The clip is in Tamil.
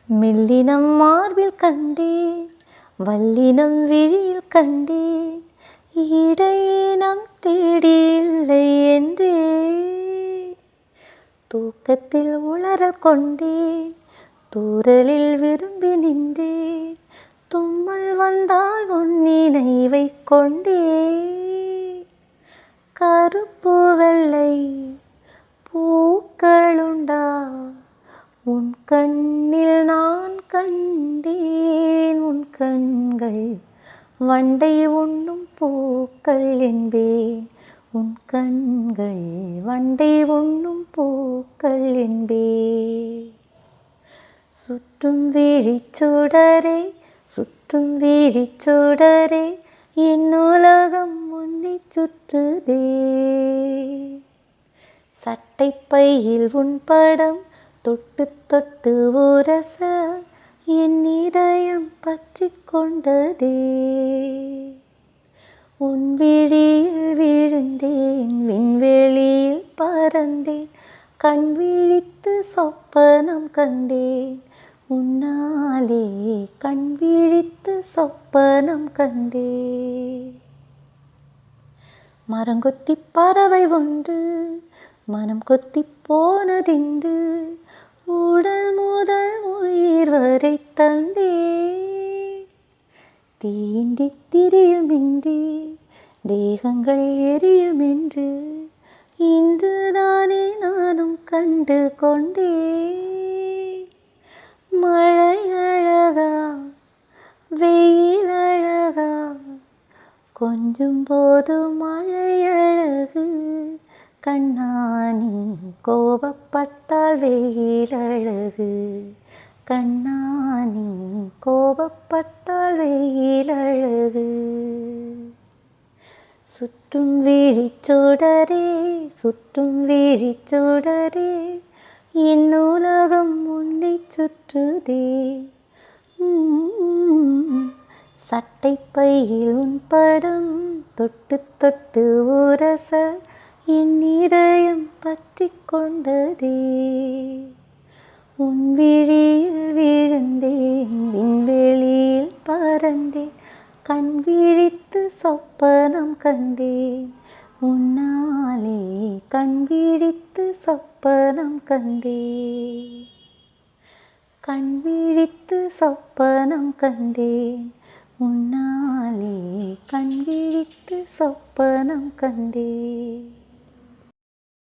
மெல்லினம் மார்பில் கண்டேன், வல்லினம் விழியில் கண்டேன், இடையினம் தேடி இல்லை என்றே. தூக்கத்தில் உளறல் கொண்டேன், தூறலில் விரும்பி நின்றேன், தும்மல் வந்தால் உன் நினைவை கொண்டே. கருப்பு வெள்ளை பூக்களுண்டா உன் கண்ணில் நான் கண்டேன், உன் கண்கள் வண்டை உண்ணும் பூக்கள் என்பேன், உன் கண்கள் வண்டை உண்ணும் பூக்கள் என்பேன். சுற்றும் விழிச்சுடரே சுற்றும் விழிச்சுடரே என் உலகம் உன்னை சுற்றுதே. சட்டை பையில் உன் படம் தொட்டு தொட்டு உரச என் இதயம் பற்றி கொண்டதே. உன் விழியில் விழுந்தேன், விண்வெளியில் பறந்தேன், கண் விழித்து சொப்பனம் கண்டேன், உன்னாலே கண் விழித்து சொப்பனம் கண்டேன். மரங்கொத்தி பறவை ஒன்று மனம் கொத்தி போனதென்று உடல் முதல் உயிர் வரை தந்தே. தீண்டி திரியுமின்றி தேகங்கள் எரியுமென்று இன்றுதானே நானும் கண்டு கொண்டே. மழை அழகா வெயில் அழகா கொஞ்சும் போது மழை அழகு, கண்ணானி கோபப்பட்டால் வெயில் அழகு, கண்ணானி கோபப்பட்டால் வெயில் அழகு. சுற்றும் விழிச்சுடரே சுற்றும் விழிச்சுடரே என் உலகம் உன்னை சுற்றுதே. சட்டை பையில் உன் படம் தொட்டு தொட்டு உரச என் இதயம் பற்றி கொண்டதே. உன் விழியில் விழுந்தேன், விண்வெளியில் பறந்தேன், கண் விழித்து சொப்பனம் கண்டேன், உன்னாலே கண் விழித்து சொப்பனம் கண்டேன், கண் விழித்து சொப்பனம் கண்டேன், உன்னாலே கண் விழித்து சொப்பனம் கண்டேன்.